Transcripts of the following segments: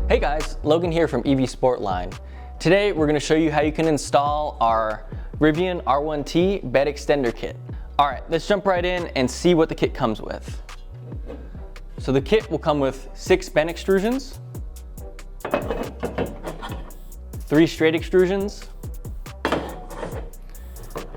Hey guys, Logan here from EV Sportline. Today we're going to show you how you can install our Rivian R1T bed extender kit. Alright, let's jump right in and see what the kit comes with. So the kit will come with 6 bend extrusions, 3 straight extrusions,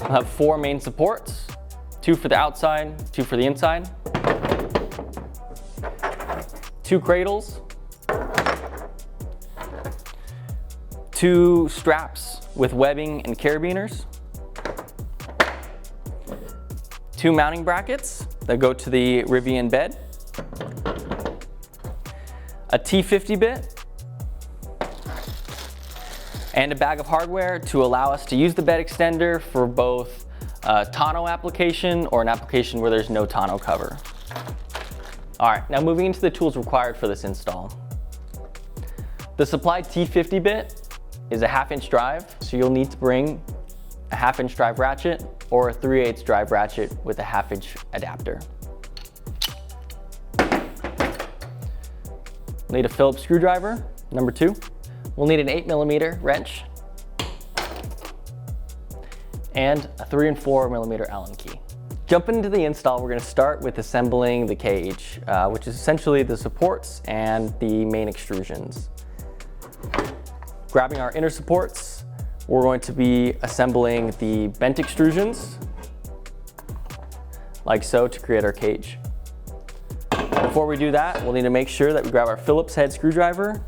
we'll have 4 main supports, 2 for the outside, 2 for the inside, 2 cradles, 2 straps with webbing and carabiners, 2 mounting brackets that go to the Rivian bed, a T50 bit, and a bag of hardware to allow us to use the bed extender for both a tonneau application or an application where there's no tonneau cover. All right, now moving into the tools required for this install. The supplied T50 bit is a 1/2 inch drive, so you'll need to bring a 1/2 inch drive ratchet or a 3/8 drive ratchet with a 1/2 inch adapter. We'll need a Phillips screwdriver, number 2. We'll need an 8mm wrench and a 3 and 4mm Allen key. Jumping into the install, we're going to start with assembling the cage, which is essentially the supports and the main extrusions. Grabbing our inner supports, we're going to be assembling the bent extrusions, like so, to create our cage. Before we do that, we'll need to make sure that we grab our Phillips head screwdriver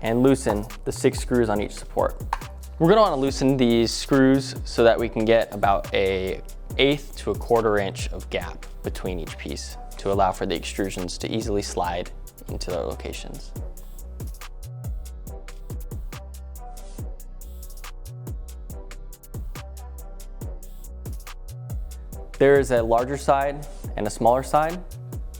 and loosen the 6 screws on each support. We're going to want to loosen these screws so that we can get about an 1/8 to 1/4 inch of gap between each piece to allow for the extrusions to easily slide into their locations. There is a larger side and a smaller side.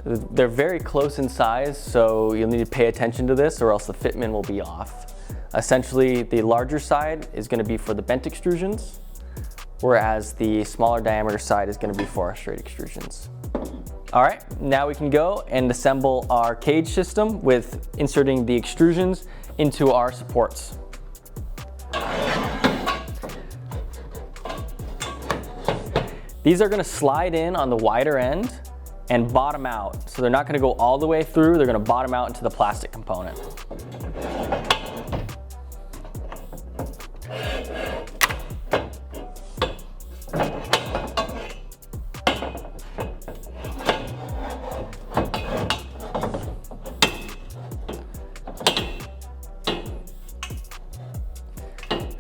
They're very close in size, so you'll need to pay attention to this or else the fitment will be off. Essentially, the larger side is going to be for the bent extrusions, whereas the smaller diameter side is going to be for our straight extrusions. All right, now we can go and assemble our cage system with inserting the extrusions into our supports. These are going to slide in on the wider end and bottom out. So they're not going to go all the way through, they're going to bottom out into the plastic component.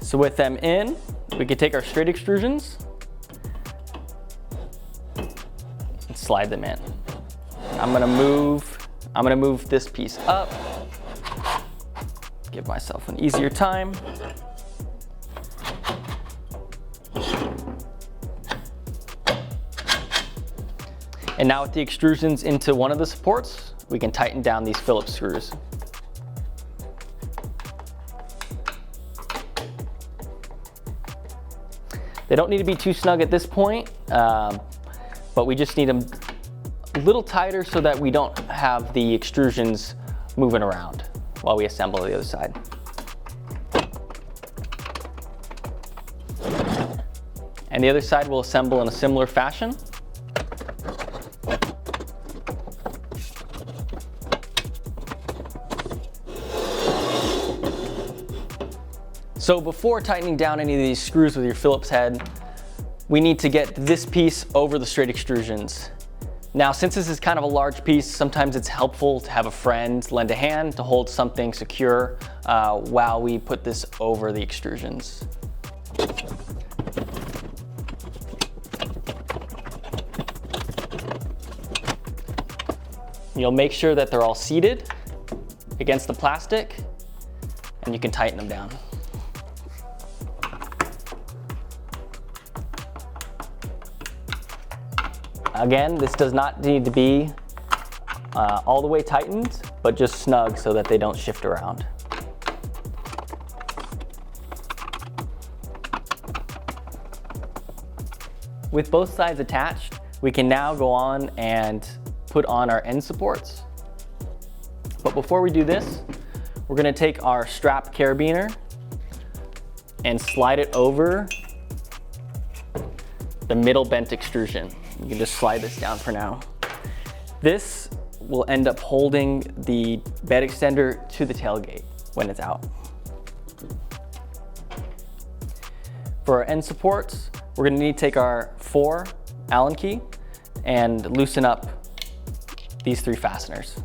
So with them in, we can take our straight extrusions and slide them in. I'm gonna move this piece up, give myself an easier time. And now with the extrusions into one of the supports, we can tighten down these Phillips screws. They don't need to be too snug at this point, but we just need them a little tighter so that we don't have the extrusions moving around while we assemble the other side. And the other side will assemble in a similar fashion. So before tightening down any of these screws with your Phillips head, we need to get this piece over the straight extrusions. Now, since this is kind of a large piece, sometimes it's helpful to have a friend lend a hand to hold something secure while we put this over the extrusions. You'll make sure that they're all seated against the plastic, and you can tighten them down. Again, this does not need to be all the way tightened, but just snug so that they don't shift around. With both sides attached, we can now go on and put on our end supports. But before we do this, we're gonna take our strap carabiner and slide it over the middle bent extrusion. You can just slide this down for now. This will end up holding the bed extender to the tailgate when it's out. For our end supports, we're gonna need to take our 4 Allen key and loosen up these 3 fasteners.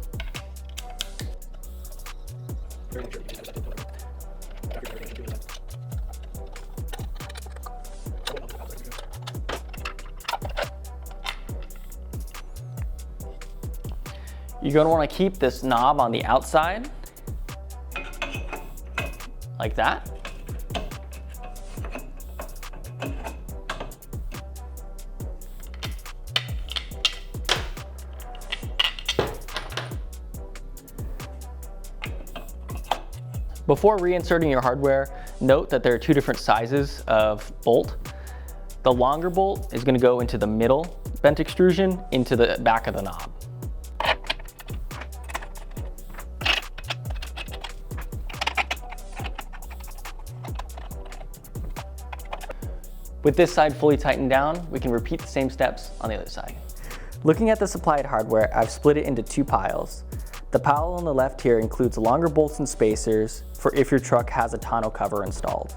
You're going to want to keep this knob on the outside, like that. Before reinserting your hardware, note that there are 2 different sizes of bolt. The longer bolt is going to go into the middle bent extrusion into the back of the knob. With this side fully tightened down, we can repeat the same steps on the other side. Looking at the supplied hardware, I've split it into 2 piles. The pile on the left here includes longer bolts and spacers for if your truck has a tonneau cover installed.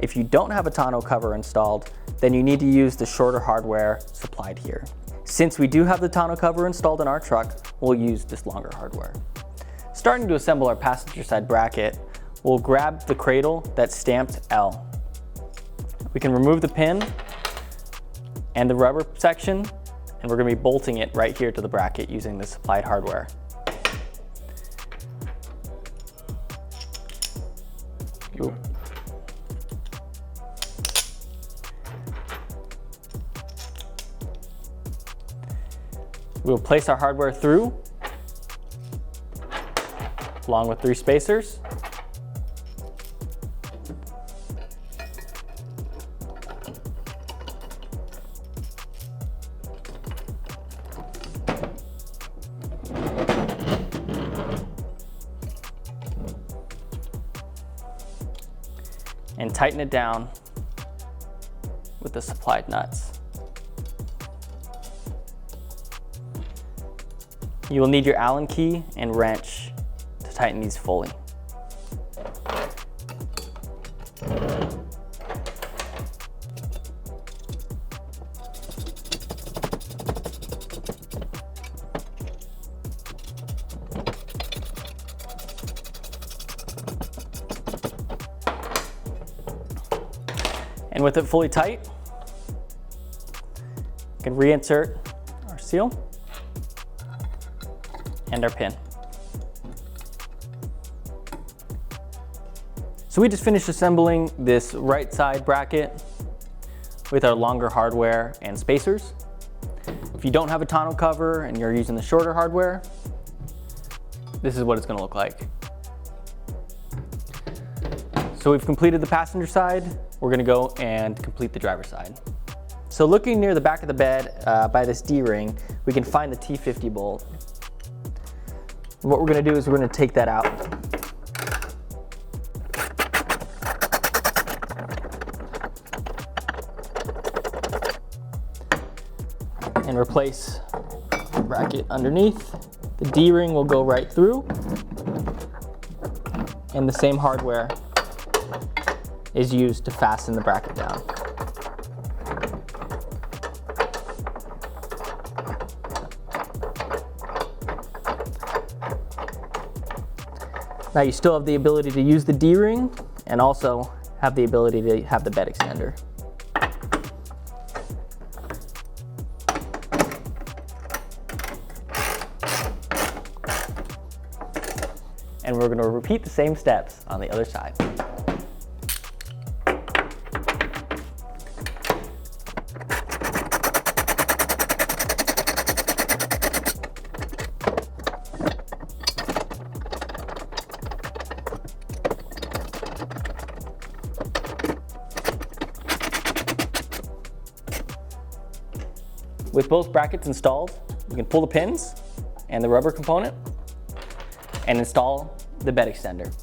If you don't have a tonneau cover installed, then you need to use the shorter hardware supplied here. Since we do have the tonneau cover installed in our truck, we'll use this longer hardware. Starting to assemble our passenger side bracket, we'll grab the cradle that's stamped L. We can remove the pin and the rubber section, and we're going to be bolting it right here to the bracket using the supplied hardware. Ooh. We'll place our hardware through, along with 3 spacers. And tighten it down with the supplied nuts. You will need your Allen key and wrench to tighten these fully. And with it fully tight, we can reinsert our seal and our pin. So we just finished assembling this right side bracket with our longer hardware and spacers. If you don't have a tonneau cover and you're using the shorter hardware, this is what it's going to look like. So we've completed the passenger side. We're going to go and complete the driver's side. So looking near the back of the bed by this D-ring, we can find the T50 bolt. What we're going to do is we're going to take that out. And replace the bracket underneath. The D-ring will go right through. And the same hardware is used to fasten the bracket down. Now you still have the ability to use the D-ring and also have the ability to have the bed extender. And we're going to repeat the same steps on the other side. With both brackets installed, you can pull the pins and the rubber component and install the bed extender.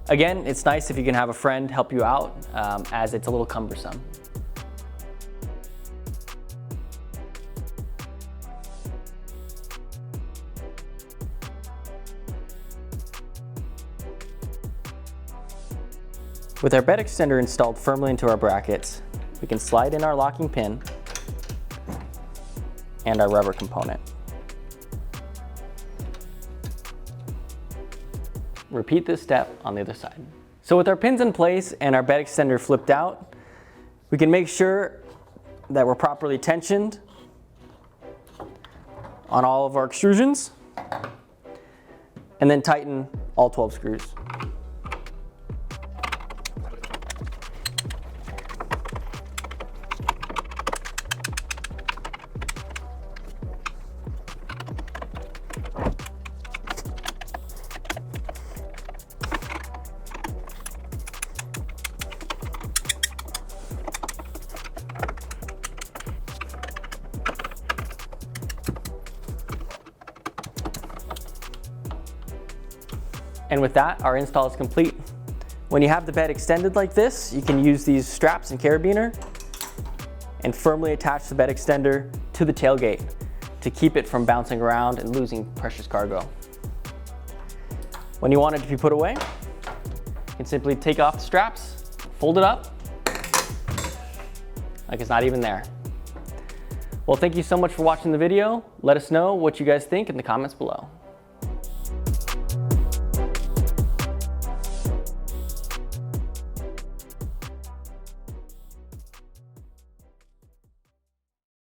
Again, it's nice if you can have a friend help you out, as it's a little cumbersome. With our bed extender installed firmly into our brackets, we can slide in our locking pin and our rubber component. Repeat this step on the other side. So with our pins in place and our bed extender flipped out, we can make sure that we're properly tensioned on all of our extrusions, and then tighten all 12 screws. And with that, our install is complete. When you have the bed extended like this, you can use these straps and carabiner and firmly attach the bed extender to the tailgate to keep it from bouncing around and losing precious cargo. When you want it to be put away, you can simply take off the straps, fold it up, like it's not even there. Well, thank you so much for watching the video. Let us know what you guys think in the comments below.